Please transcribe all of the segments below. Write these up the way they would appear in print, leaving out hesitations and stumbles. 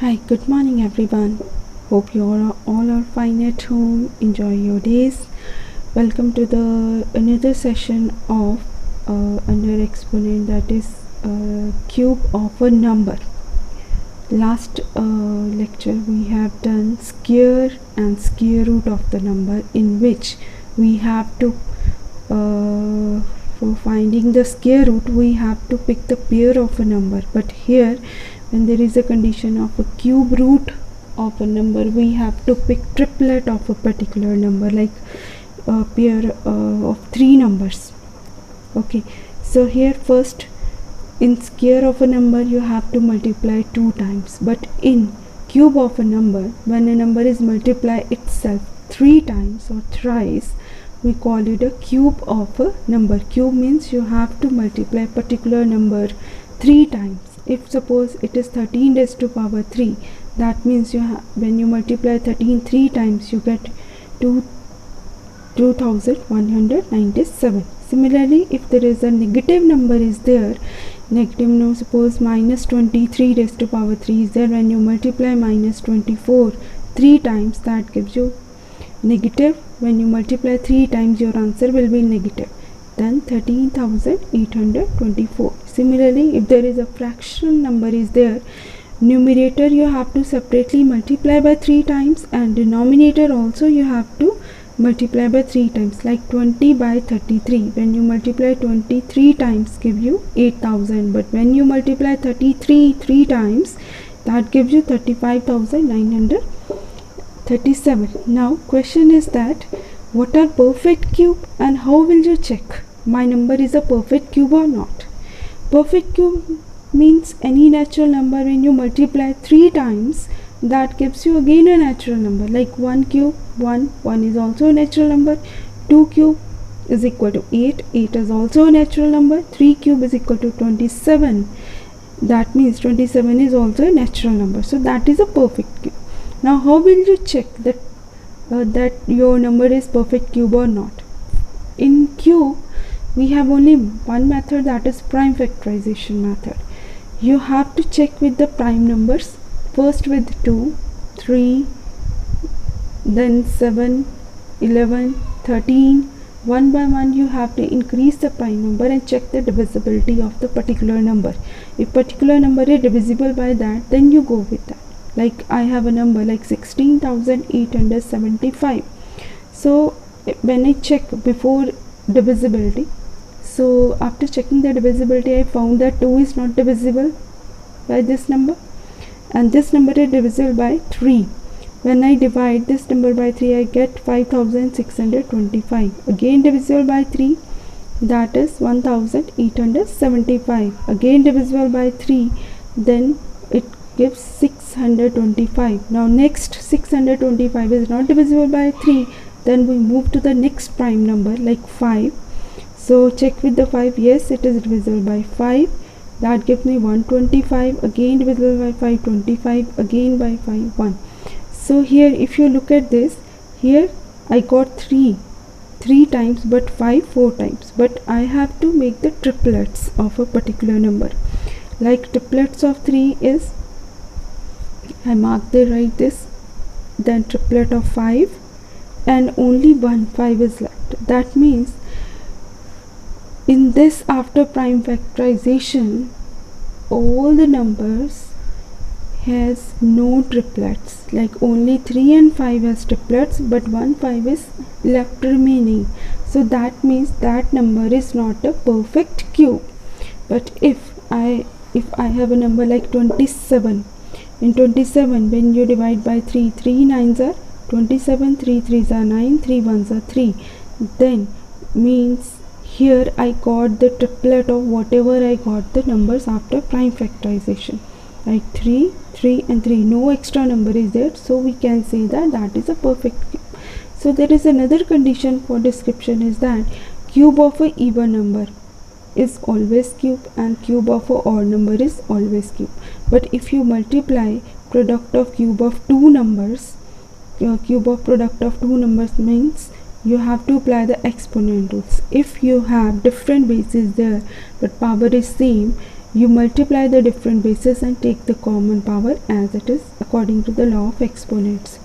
Hi, good morning everyone. Hope you all are fine at home. Enjoy your days. Welcome to the another session of under exponent, that is cube of a number. Last lecture we have done square and square root of the number, in which we have to for finding the square root we have to pick the pair of a number. But here, when there is a condition of a cube root of a number, we have to pick triplet of a particular number, like a pair of three numbers. Okay, so here first, in square of a number you have to multiply 2 times, but in cube of a number, when a number is multiplied itself 3 times or thrice, we call it a cube of a number. Cube means you have to multiply particular number 3 times. If suppose it is 13 raised to power 3, that means when you multiply 13 3 times, you get 2197. Similarly, if there is a negative number is there, negative number, suppose minus 23 raised to power 3 is there, when you multiply minus 24 3 times, that gives you negative. When you multiply 3 times, your answer will be negative, then 13,824. Similarly, if there is a fraction number is there, numerator you have to separately multiply by 3 times, and denominator also you have to multiply by 3 times, like 20 by 33. When you multiply 23 times, give you 8,000, but when you multiply 33 3 times, that gives you 35,937. Now question is that what are perfect cube and how will you check my number is a perfect cube or not? Perfect cube means any natural number when you multiply 3 times, that gives you again a natural number, like 1 cube 1 is also a natural number, 2 cube is equal to 8 is also a natural number, 3 cube is equal to 27, that means 27 is also a natural number. So that is a perfect cube. Now how will you check that that your number is perfect cube or not? In cube we have only one method, that is prime factorization method. You have to check with the prime numbers, first with 2, 3, then 7, 11, 13. One by one you have to increase the prime number and check the divisibility of the particular number. If particular number is divisible by that, then you go with that. Like I have a number like 16,875. So when I check before divisibility, so after checking the divisibility, I found that 2 is not divisible by this number, and this number is divisible by 3. When I divide this number by 3, I get 5,625. Again divisible by 3, that is 1,875. Again divisible by 3, then it gives 625. Now next 625 is not divisible by 3, then we move to the next prime number like 5. So check with the 5, yes, it is divisible by 5, that gives me 125. Again divisible by 5, 25, again by 5, 1. So here if you look at this, here I got 3 times, but 5 4 times, but I have to make the triplets of a particular number. Like triplets of 3 is, I mark the right this, then triplet of 5, and only 5 is left. That means in this, after prime factorization, all the numbers has no triplets, like only 3 and 5 has triplets, but 1 5 is left remaining. So that means that number is not a perfect cube. But if I have a number like 27, in 27 when you divide by 3, 3 9s are 27, 3 3s are 9, 3 1s are 3, then means here I got the triplet of whatever I got the numbers after prime factorization, like 3 3 and 3, no extra number is there, so we can say that that is a perfect cube. So there is another condition for description, is that cube of a even number is always cube and cube of a odd number is always cube. But if you multiply product of cube of two numbers, cube of product of two numbers means you have to apply the exponent rules. If you have different bases there but power is same, you multiply the different bases and take the common power as it is according to the law of exponents.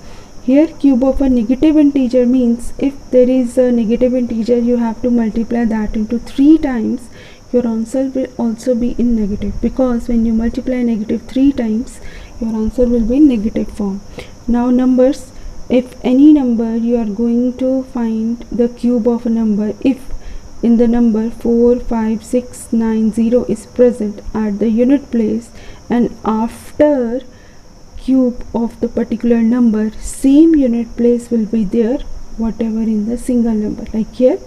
Here cube of a negative integer means if there is a negative integer, you have to multiply that into 3 times. Your answer will also be in negative, because when you multiply negative 3 times, your answer will be in negative form. Now numbers, if any number you are going to find the cube of a number, if in the number 4, 5, 6, 9, 0 is present at the unit place, and after cube of the particular number, same unit place will be there whatever in the single number. Like here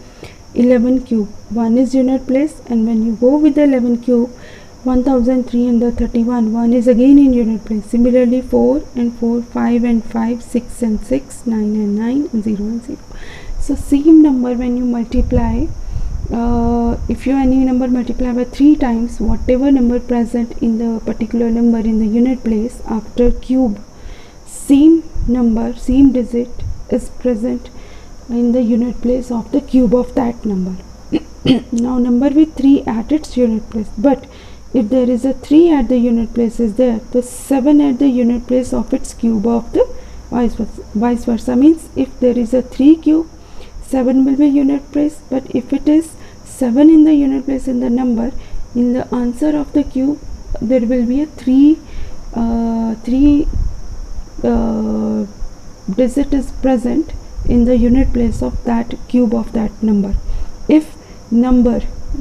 11 cube, 1 is unit place, and when you go with the 11 cube, 1331, 1 is again in unit place. Similarly 4 and 4, 5 and 5, 6 and 6, 9 and 9, and 0 and 0. So same number when you multiply, if you any number multiply by 3 times, whatever number present in the particular number in the unit place, after cube, same number, same digit is present in the unit place of the cube of that number. Now number with 3 at its unit place, but if there is a 3 at the unit place is there, the 7 at the unit place of its cube of the vice versa means if there is a 3 cube, 7 will be unit place, but if it is 7 in the unit place in the number, in the answer of the cube there will be a 3 digit is present in the unit place of that cube of that number. If number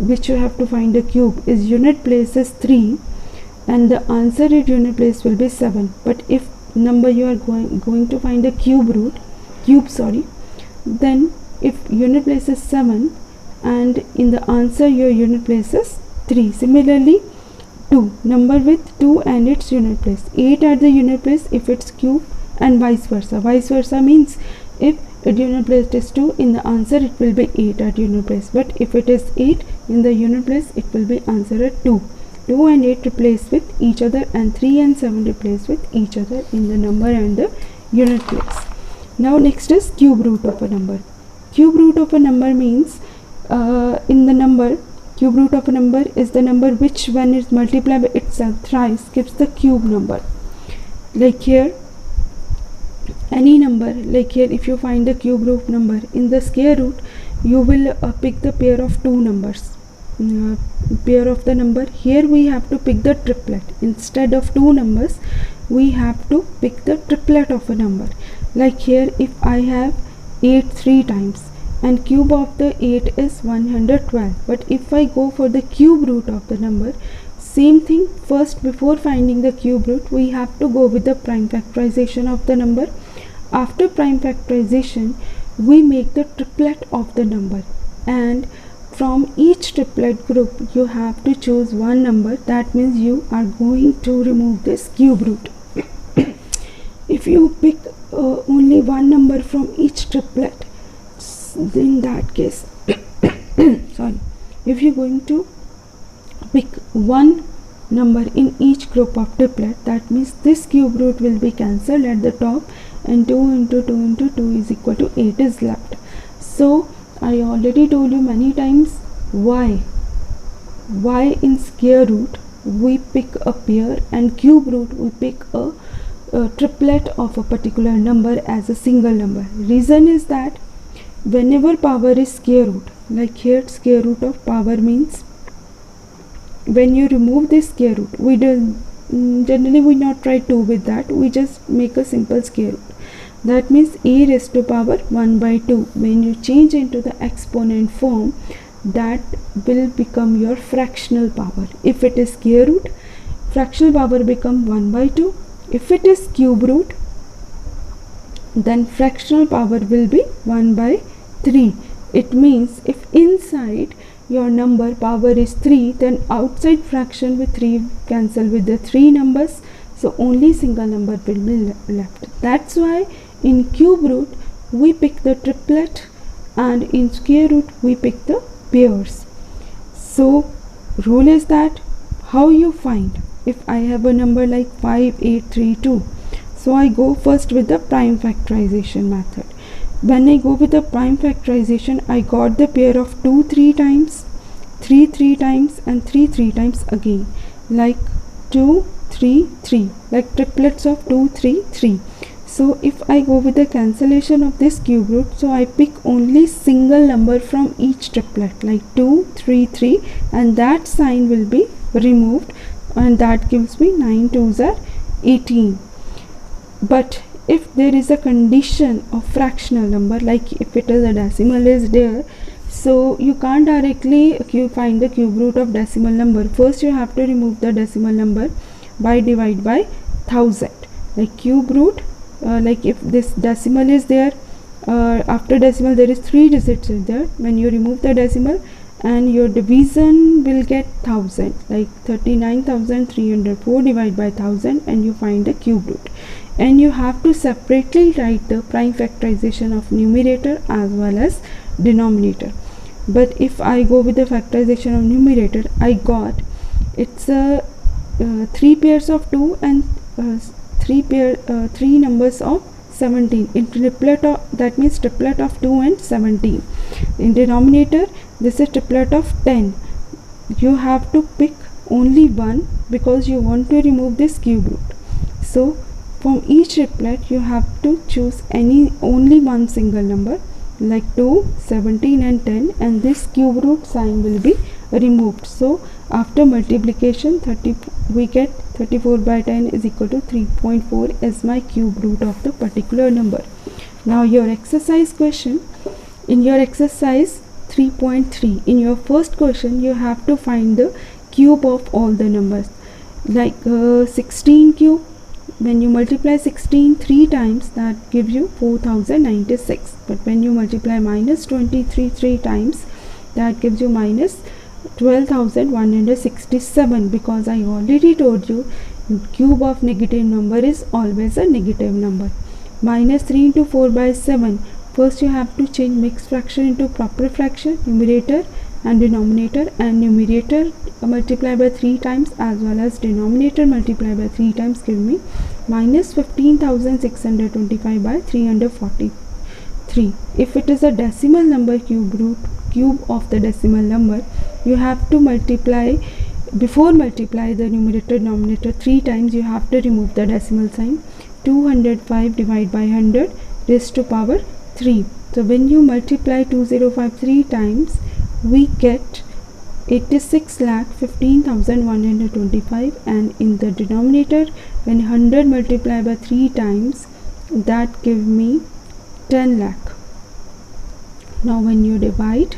which you have to find a cube is unit place is 3 and the answer in unit place will be 7, but if number you are going to find a cube, then if unit place is 7 and in the answer your unit place is 3. Similarly 2, number with 2 and its unit place, 8 at the unit place if it's cube, and vice versa means if unit place is 2, in the answer it will be 8 at unit place, but if it is 8 in the unit place it will be answer at 2. 2 and 8 replace with each other, and 3 and 7 replace with each other in the number and the unit place. Now next is cube root of a number. Cube root of a number means in the number, cube root of a number is the number which when it is multiplied by itself thrice gives the cube number. Like here any number, like here if you find the cube root number, in the square root you will pick the pair of two numbers, pair of the number. Here we have to pick the triplet. Instead of two numbers we have to pick the triplet of a number. Like here if I have 8 3 times and cube of the 8 is 112, but if I go for the cube root of the number, same thing, first before finding the cube root we have to go with the prime factorization of the number. After prime factorization we make the triplet of the number, and from each triplet group you have to choose one number. That means you are going to remove this cube root. If you pick only one number from each triplet, in that case sorry, if you're going to pick one number in each group of triplet, that means this cube root will be cancelled at the top, and 2 into 2 into 2 is equal to 8 is left. So I already told you many times why in square root we pick a pair and cube root we pick a triplet of a particular number as a single number. Reason is that whenever power is square root, like here square root of power means when you remove this square root, we don't generally we not try 2 with that, we just make a simple square root. That means a raised to power 1 by 2. When you change into the exponent form, that will become your fractional power. If it is square root, fractional power become 1 by 2. If it is cube root, then fractional power will be 1 by 3. It means if inside your number power is 3, then outside fraction with 3 cancel with the 3 numbers, so only single number will be left. That's why in cube root we pick the triplet and in square root we pick the pairs. So rule is that how you find, if I have a number like 5 8 3 2, so I go first with the prime factorization method. When I go with the prime factorization, I got the pair of 2 3 times, 3 3 times and 3 3 times again. like 2 3 3, like triplets of 2 3 3. So if I go with the cancellation of this cube root, so I pick only single number from each triplet, like 2 3 3, and that sign will be removed, and that gives me 9 2s are 18. But if there is a condition of fractional number, like if it is a decimal is there, so you can't directly find the cube root of decimal number. First you have to remove the decimal number by divide by 1000. Like cube root, like if this decimal is there, after decimal there is 3 digits is there. When you remove the decimal, and your division will get 1000, like 39,304 divided by 1000, and you find the cube root. And you have to separately write the prime factorization of numerator as well as denominator. But if I go with the factorization of numerator, I got it's a 3 pairs of 2 and 3 numbers of 17 in triplet of, that means triplet of 2 and 17. In denominator, this is triplet of 10. You have to pick only one because you want to remove this cube root. So from each triplet you have to choose only one single number, like 2, 17 and 10, and this cube root sign will be removed. So after multiplication, we get 34 by 10 is equal to 3.4 as my cube root of the particular number. Now your exercise question, in your exercise 3.3, in your first question you have to find the cube of all the numbers, like 16 cube. When you multiply 16 3 times, that gives you 4096. But when you multiply minus 23 3 times, that gives you minus 12,167, because I already told you cube of negative number is always a negative number. Minus 3 into 4 by 7. First you have to change mixed fraction into proper fraction, numerator and denominator, and numerator multiply by 3 times as well as denominator multiply by 3 times give me minus 15,625 by 343. If it is a decimal number cube of the decimal number, you have to multiply, before multiply the numerator denominator 3 times, you have to remove the decimal sign. 205 divided by 100 raised to power 3. So when you multiply 205 3 times, we get 86,15,125, and in the denominator, when 100 multiply by 3 times, that give me 10 lakh. Now when you divide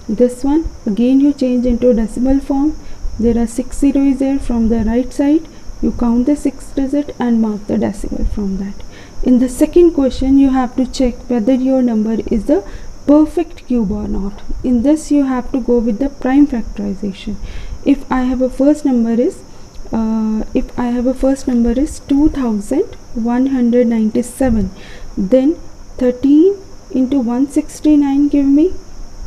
this one, again you change into decimal form. There are 6 zeros there from the right side. You count the 6 digit and mark the decimal from that. In the second question, you have to check whether your number is a perfect cube or not. In this you have to go with the prime factorization. If I have a first number is 2197, then 13 into 169 give me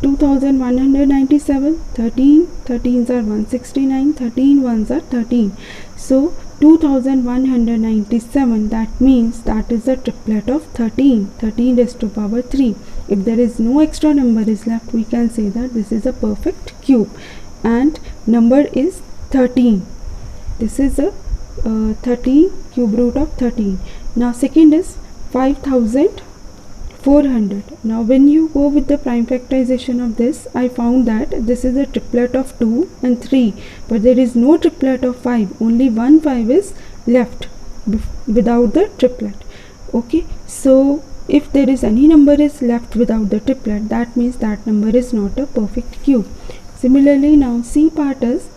2197. 13 13s are 169, 13 1s are 13. So 2197, that means that is a triplet of 13 raised to power 3. If there is no extra number is left, we can say that this is a perfect cube, and number is 13. This is a 13 cube root of 13. Now second is 5400. Now when you go with the prime factorization of this, I found that this is a triplet of 2 and 3, but there is no triplet of 5. Only one 5 is left without the triplet. Okay, so if there is any number is left without the triplet, that means that number is not a perfect cube. Similarly, now C part is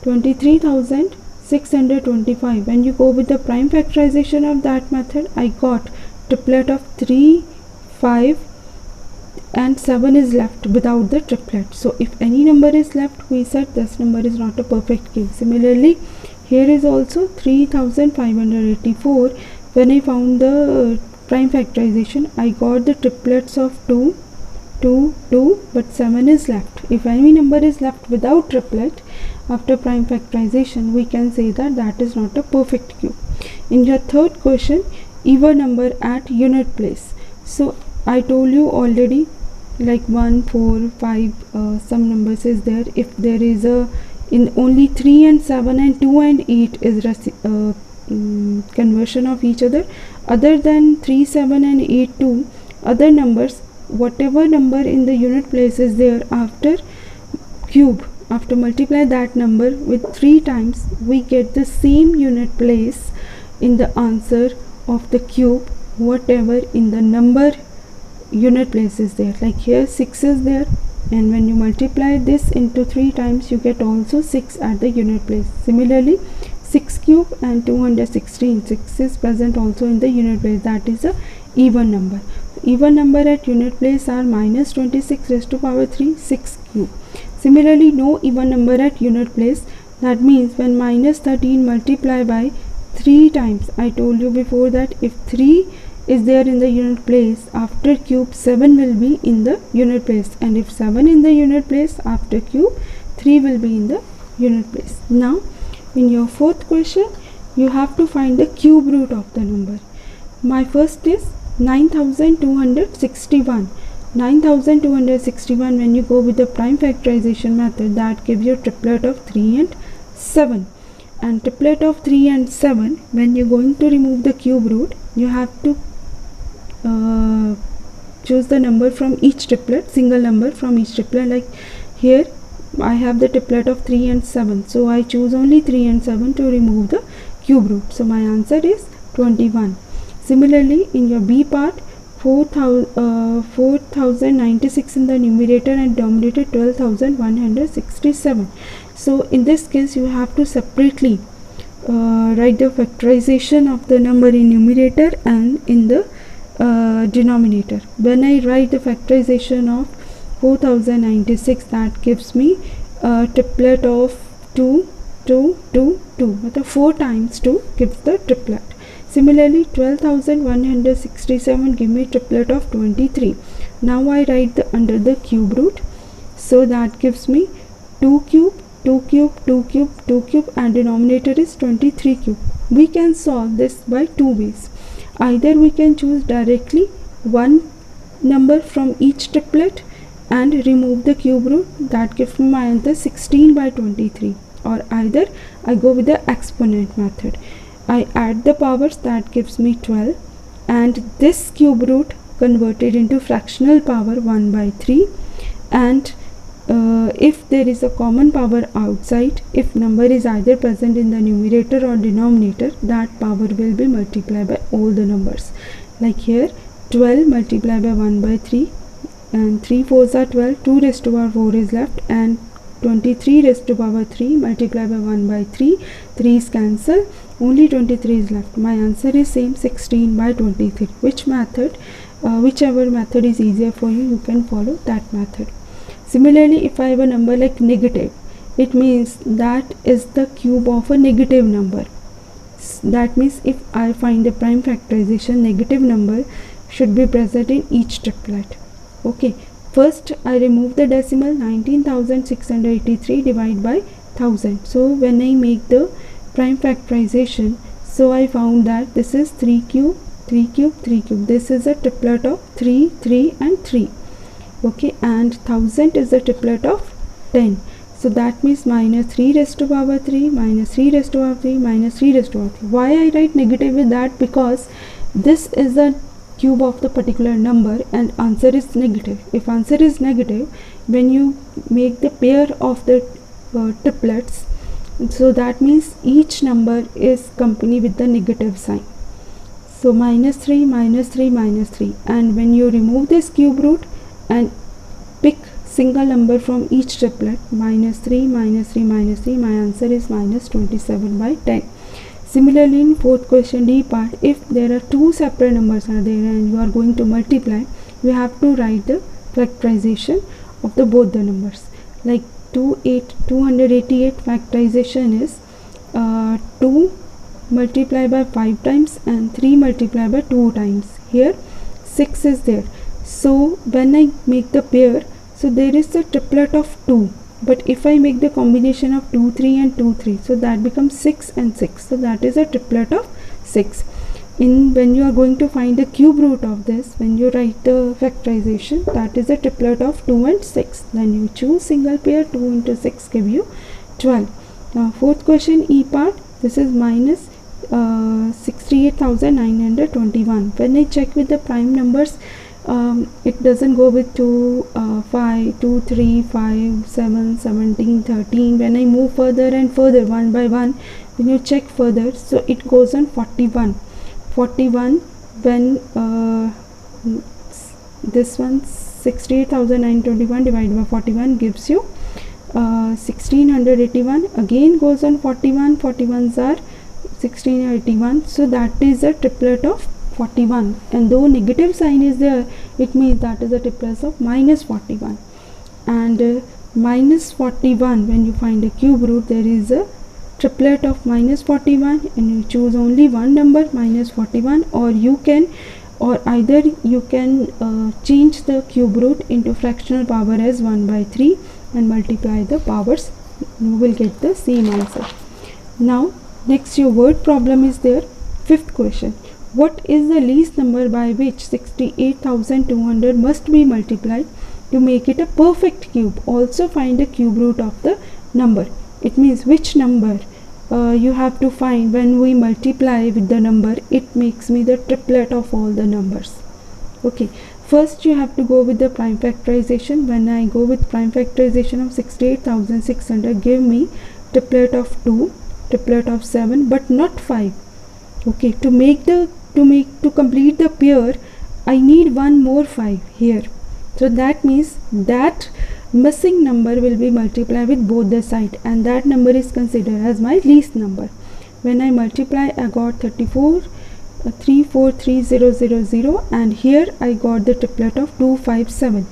23,625. When you go with the prime factorization of that method, I got triplet of 3, 5 and 7 is left without the triplet. So if any number is left, we said this number is not a perfect cube. Similarly, here is also 3,584. When I found the prime factorization, I got the triplets of 2, 2, 2, but 7 is left. If any number is left without triplet after prime factorization, we can say that that is not a perfect cube. In your third question, even number at unit place. So I told you already, like 1, 4, 5, some numbers is there. If there is a In only 3 and 7 and 2 and 8 is conversion of each other. Other than 3, 7 and 8, 2 other numbers, whatever number in the unit place is there, after cube, after multiply that number with 3 times, we get the same unit place in the answer of the cube, whatever in the number unit place is there. Like here 6 is there, and when you multiply this into 3 times, you get also 6 at the unit place. Similarly, 6 cube and 216, 6 is present also in the unit place. That is a even number. Even number at unit place are minus 26 raised to power 3, 6 cube. Similarly, no even number at unit place. That means when minus 13 multiply by 3 times, I told you before that if 3 is there in the unit place, after cube 7 will be in the unit place, and if 7 in the unit place, after cube 3 will be in the unit place. Now in your fourth question, you have to find the cube root of the number. My first is 9261. 9261, when you go with the prime factorization method, that gives you triplet of 3 and 7. And triplet of 3 and 7, when you're going to remove the cube root, you have to choose the number from each triplet, single number from each triplet. Like here I have the triplet of 3 and 7, so I choose only 3 and 7 to remove the cube root. So my answer is 21. Similarly, in your B part, 4096 in the numerator and denominator 12167. So in this case, you have to separately write the factorization of the number in numerator and in the denominator. When I write the factorization of 4096, that gives me a triplet of 2, 2, 2, 2. 4 times 2 gives the triplet. Similarly, 12167 give me triplet of 23. Now I write the under the cube root, so that gives me 2 cube, 2 cube, 2 cube, 2 cube, and denominator is 23 cube. We can solve this by 2 ways. Either we can choose directly one number from each triplet and remove the cube root, that gives me my answer 16 by 23, or either I go with the exponent method. I add the powers, that gives me 12, and this cube root converted into fractional power 1 by 3, and if there is a common power outside, if number is either present in the numerator or denominator, that power will be multiplied by all the numbers. Like here 12 multiplied by 1 by 3, and 3 4s are 12, 2 raised to power 4 is left, and 23 raised to power 3 multiplied by 1 by 3, 3 is cancelled, only 23 is left. My answer is same, 16 by 23. Whichever method is easier for you, you can follow that method. Similarly, if I have a number like negative, it means that is the cube of a negative number. That means if I find the prime factorization, negative number should be present in each triplet. Okay, first I remove the decimal, 19,683 divided by 1000. So when I make the prime factorization, so I found that this is 3 cube, 3 cube, 3 cube. This is a triplet of 3, 3 and 3. Okay, and 1000 is a triplet of 10. So that means minus 3 raised to power 3, minus 3 raised to power 3, minus 3 raised to power 3. Why I write negative with that? Because this is the cube of the particular number and answer is negative. If answer is negative, when you make the pair of the triplets, so that means each number is accompanied with the negative sign. So minus 3, minus 3, minus 3. And when you remove this cube root and pick single number from each triplet, minus 3, minus 3, minus 3, my answer is minus 27 by 10. Similarly, in fourth question D part, if there are two separate numbers are there and you are going to multiply, you have to write the factorization of the both the numbers. Like 288 factorization is 2 multiplied by 5 times and 3 multiplied by 2 times. Here 6 is there. So when I make the pair, so there is a triplet of 2, but if I make the combination of 2 3 and 2 3, so that becomes 6 and 6, so that is a triplet of 6. When you are going to find the cube root of this, when you write the factorization, that is a triplet of 2 and 6, then you choose single pair, 2 into 6 give you 12. Now fourth question, E part, this is minus 68,921. When I check with the prime numbers, it doesn't go with 2, 5, 2, 3, 5, 7, 17, 13. When I move further and further one by one, when you check further, so it goes on 41. 41 when this one 68,921 divided by 41 gives you 1681. Again goes on 41. 41s are 1681. So that is a triplet of 41, and though negative sign is there, it means that is a triplet of minus 41. And minus 41, when you find a cube root, there is a triplet of minus 41, and you choose only one number, minus 41, or you can, or either you can change the cube root into fractional power as 1 by 3 and multiply the powers. You will get the same answer. Now next your word problem is there. Fifth question, what is the least number by which 68,200 must be multiplied to make it a perfect cube? Also find the cube root of the number. It means which number you have to find when we multiply with the number, it makes me the triplet of all the numbers. Okay, first you have to go with the prime factorization. When I go with prime factorization of 68,600, give me triplet of 2, triplet of 7, but not 5. Okay, to complete the pair, I need one more 5 here. So that means that missing number will be multiplied with both the side, and that number is considered as my least number. When I multiply, I got 34,343,000, and here I got the triplet of 257.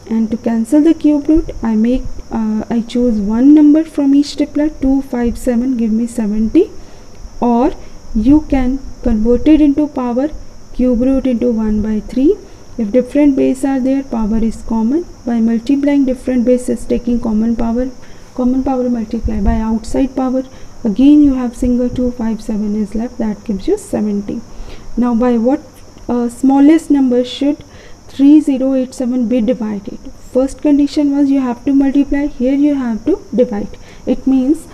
And to cancel the cube root, I choose one number from each triplet. 257 give me 70, or you can convert it into power, cube root into 1 by 3. If different base are there, power is common. By multiplying different bases, taking common power multiply by outside power, again you have single 257 is left, that gives you 70. Now by what smallest number should 3087 be divided? First condition was you have to multiply, here you have to divide. It means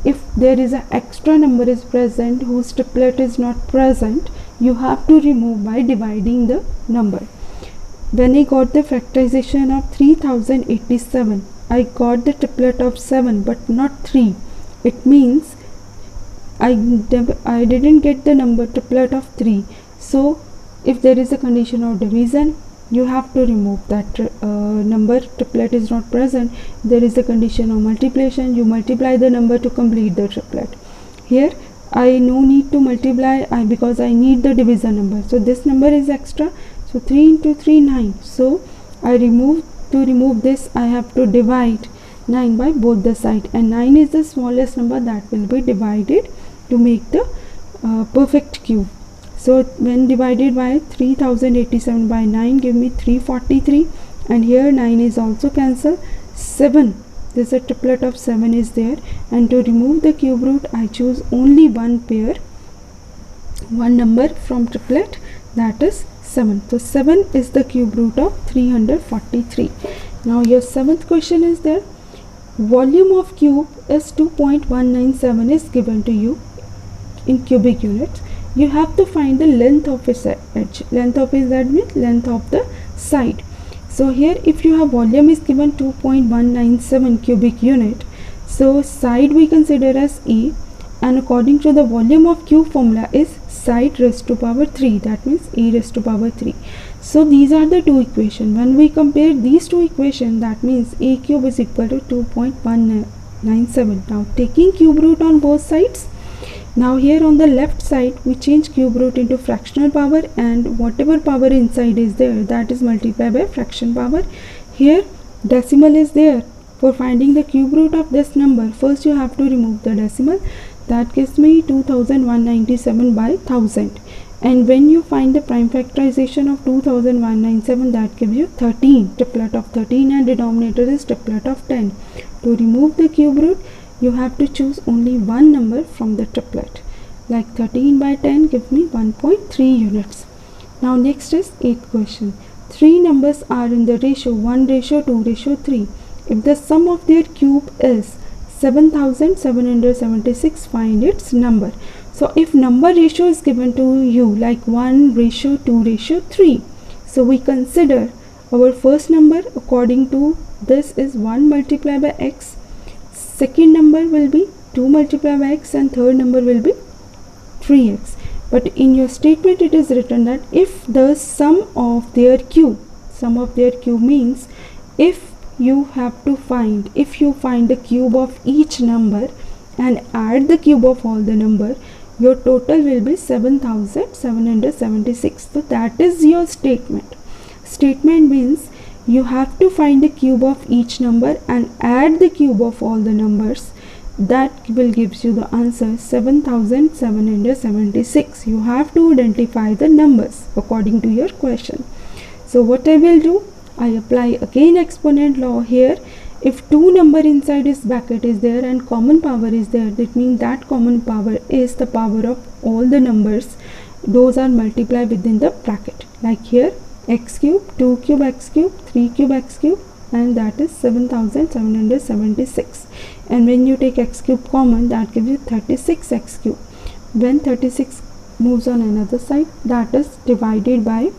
if there is an extra number is present whose triplet is not present, you have to remove by dividing the number. When I got the factorization of 3087, I got the triplet of 7 but not 3. It means I didn't get the number triplet of 3. So if there is a condition of division, you have to remove that number triplet is not present. There is a condition of multiplication, you multiply the number to complete the triplet. Here I no need to multiply because I need the divisor number, so this number is extra. So 3 into 3 9. So to remove this, I have to divide 9 by both the side, and 9 is the smallest number that will be divided to make the perfect cube. So when divided by 3087 by 9 give me 343, and here 9 is also cancelled. 7, this is a triplet of 7 is there, and to remove the cube root I choose only one pair, one number from triplet, that is 7. So 7 is the cube root of 343. Now your seventh question is there. Volume of cube is 2.197 is given to you in cubic units. You have to find the length of its edge. Length of its edge means length of the side. So here if you have volume is given 2.197 cubic unit, so side we consider as A, and according to the volume of cube formula is side raised to power 3, that means A raised to power 3. So these are the two equations. When we compare these two equations, that means A cube is equal to 2.197. Now taking cube root on both sides, now here on the left side we change cube root into fractional power, and whatever power inside is there, that is multiplied by fraction power. Here decimal is there. For finding the cube root of this number, first you have to remove the decimal. That gives me 2197 by 1000. And when you find the prime factorization of 2197, that gives you 13, triplet of 13, and denominator is triplet of 10. To remove the cube root, you have to choose only one number from the triplet. Like 13 by 10 give me 1.3 units. Now next is 8th question. Three numbers are in the ratio 1:2:3. If the sum of their cube is 7776, find its number. So if number ratio is given to you like 1:2:3, so we consider our first number according to this is 1 multiplied by x, second number will be 2 multiplied by x, and third number will be 3x. But in your statement it is written that if the sum of their cube means if you find the cube of each number and add the cube of all the number, your total will be 7776. So that is your statement. Statement means you have to find the cube of each number and add the cube of all the numbers. That will gives you the answer 7776. You have to identify the numbers according to your question. So what I will do, I apply again exponent law here. If two number inside this bracket is there and common power is there, that means that common power is the power of all the numbers. Those are multiplied within the bracket. Like here, x cube, 2 cube x cube, 3 cube x cube, and that is 7776. And when you take x cube common, that gives you 36x cube. When 36 moves on another side, that is divided by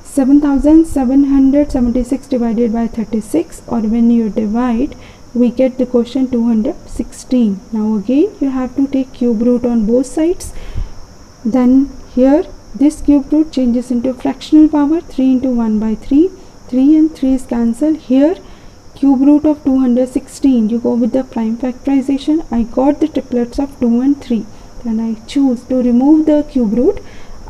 7776 divided by 36, or when you divide, we get the quotient 216. Now again you have to take cube root on both sides. Then here this cube root changes into fractional power, 3 into 1 by 3. 3 and 3 is cancelled. Here cube root of 216, you go with the prime factorization. I got the triplets of 2 and 3. Then I choose to remove the cube root.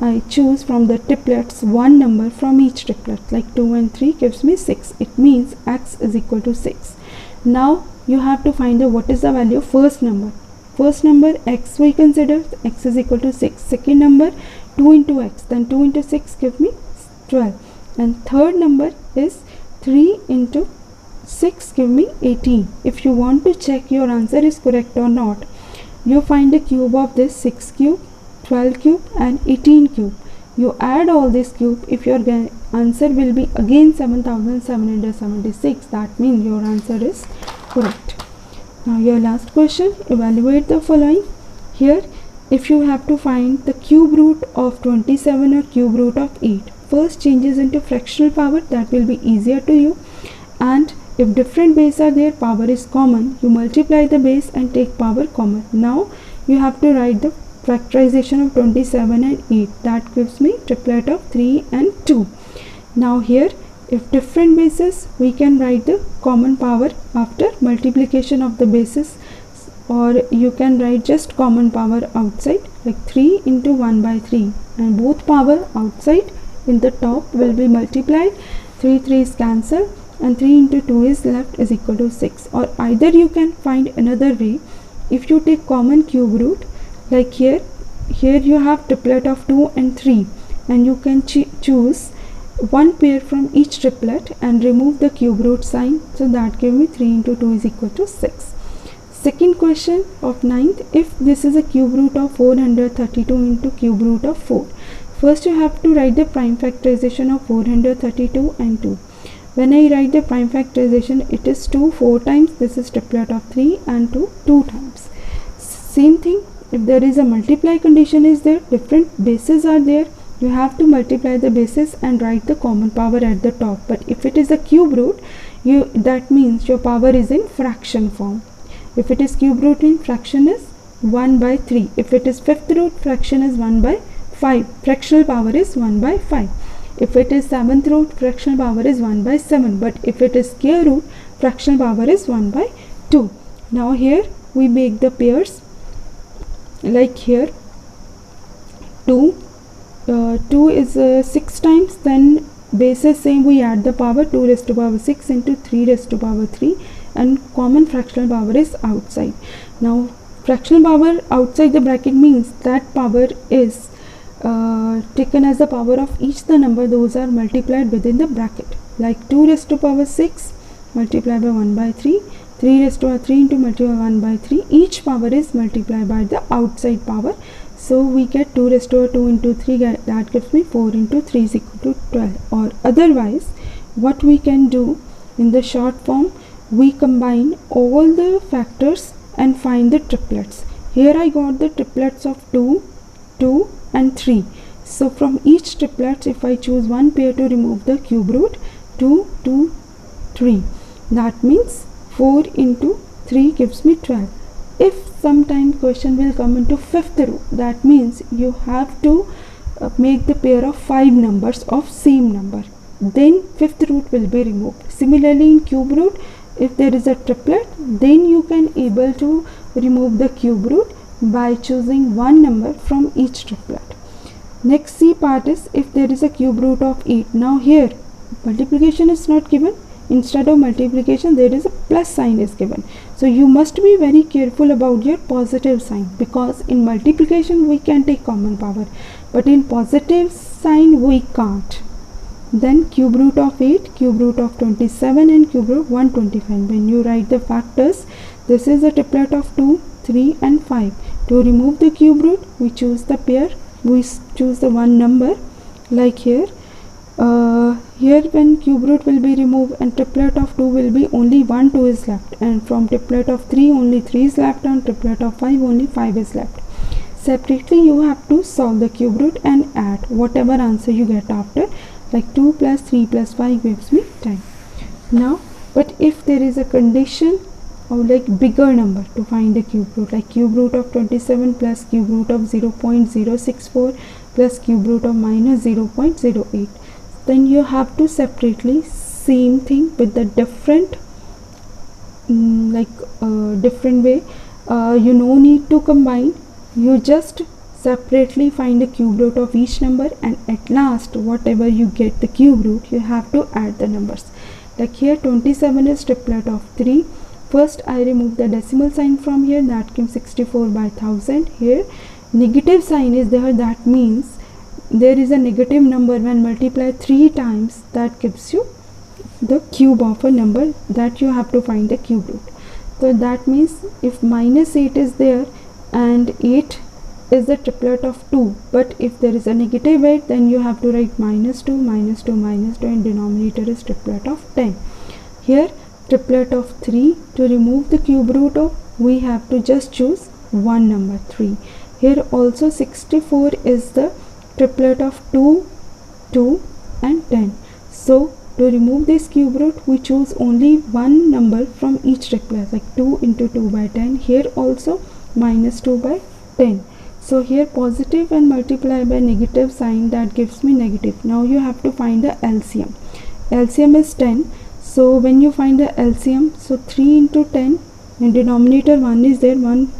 I choose from the triplets one number from each triplet, like 2 and 3 gives me 6. It means x is equal to 6. Now you have to find out what is the value of first number. First number x we consider, x is equal to 6. Second number 2 into x, then 2 into 6 give me 12. And third number is 3 into 6 give me 18. If you want to check your answer is correct or not, you find the cube of this 6 cube, 12 cube and 18 cube. You add all this cube. If your answer will be again 7776, that means your answer is correct. Now your last question, evaluate the following. Here if you have to find the cube root of 27 or cube root of 8, first changes into fractional power, that will be easier to you. And if different base are there, power is common, you multiply the base and take power common. Now you have to write the factorization of 27 and 8, that gives me triplet of 3 and 2. Now here if different bases, we can write the common power after multiplication of the bases, or you can write just common power outside, like 3 into 1 by 3, and both power outside in the top will be multiplied. 3 is cancelled and 3 into 2 is left is equal to 6. Or either you can find another way. If you take common cube root, like here you have triplet of 2 and 3, and you can choose one pair from each triplet and remove the cube root sign, so that give me 3 into 2 is equal to 6. Second question of 9th, if this is a cube root of 432 into cube root of 4, first you have to write the prime factorization of 432 and 2. When I write the prime factorization, it is 2 4 times, this is triplet of 3, and 2 times. Same thing, if there is a multiply condition is there, different bases are there, you have to multiply the bases and write the common power at the top. But if it is a cube root, that means your power is in fraction form. If it is cube root in fraction is 1 by 3. If it is fifth root, fraction is 1 by 5. Fractional power is 1 by 5. If it is seventh root, fractional power is 1 by 7. But if it is square root, fractional power is 1 by 2. Now here we make the pairs, like here 2 is 6 times, then bases same, we add the power, 2 raised to power 6 into 3 raised to power 3, and common fractional power is outside. Now fractional power outside the bracket means that power is taken as the power of each the number, those are multiplied within the bracket, like 2 raised to power 6 multiplied by 1 by 3, 3 raised to power 3 into multiplied by 1 by 3, each power is multiplied by the outside power. So we get 2 raised to power 2 into 3, that gives me 4 into 3 is equal to 12. Or otherwise what we can do in the short form, we combine all the factors and find the triplets. Here I got the triplets of 2, 2 and 3. So from each triplet, if I choose one pair to remove the cube root, 2, 2, 3. That means 4 into 3 gives me 12. If sometime question will come into fifth root, that means you have to make the pair of 5 numbers of same number. Then fifth root will be removed. Similarly in cube root, if there is a triplet, then you can able to remove the cube root by choosing one number from each triplet. Next C part is if there is a cube root of 8. Now here multiplication is not given. Instead of multiplication there is a plus sign is given. So you must be very careful about your positive sign, because in multiplication we can take common power, but in positive sign we can't. Then cube root of 8, cube root of 27 and cube root 125. When you write the factors, this is a triplet of 2, 3 and 5. To remove the cube root, we choose the pair, we choose the one number, like here. Here when cube root will be removed and triplet of 2 will be only 1 2 is left, and from triplet of 3 only 3 is left, and triplet of 5 only 5 is left. Separately you have to solve the cube root and add whatever answer you get after, like 2 plus 3 plus 5 gives me 10. Now but if there is a condition of like bigger number to find the cube root, like cube root of 27 plus cube root of 0.064 plus cube root of minus 0.08, then you have to separately same thing with the different different way. You no need to combine, you just separately find the cube root of each number, and at last whatever you get the cube root, you have to add the numbers. Like here 27 is triplet of 3. First I remove the decimal sign from here, that gives 64 by 1000. Here negative sign is there, that means there is a negative number when multiplied 3 times, that gives you the cube of a number, that you have to find the cube root. So that means if minus 8 is there and 8 is the triplet of 2, but if there is a negative 8, then you have to write minus 2, minus 2, minus 2, and denominator is triplet of 10. Here triplet of 3, to remove the cube root of, we have to just choose one number, 3. Here also 64 is the triplet of 2, 2 and 10. So to remove this cube root, we choose only one number from each triplet, like 2 into 2 by 10. Here also minus 2 by 10. So here positive and multiply by negative sign, that gives me negative. Now you have to find the LCM. LCM is 10. So when you find the LCM, so 3 into 10, and denominator 1 is there, 1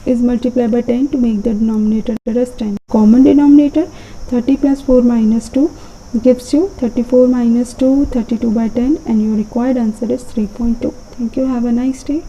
is multiplied by 10 to make the denominator as 10. Common denominator 30 plus 4 minus 2 gives you 34 minus 2, 32 by 10, and your required answer is 3.2. Thank you. Have a nice day.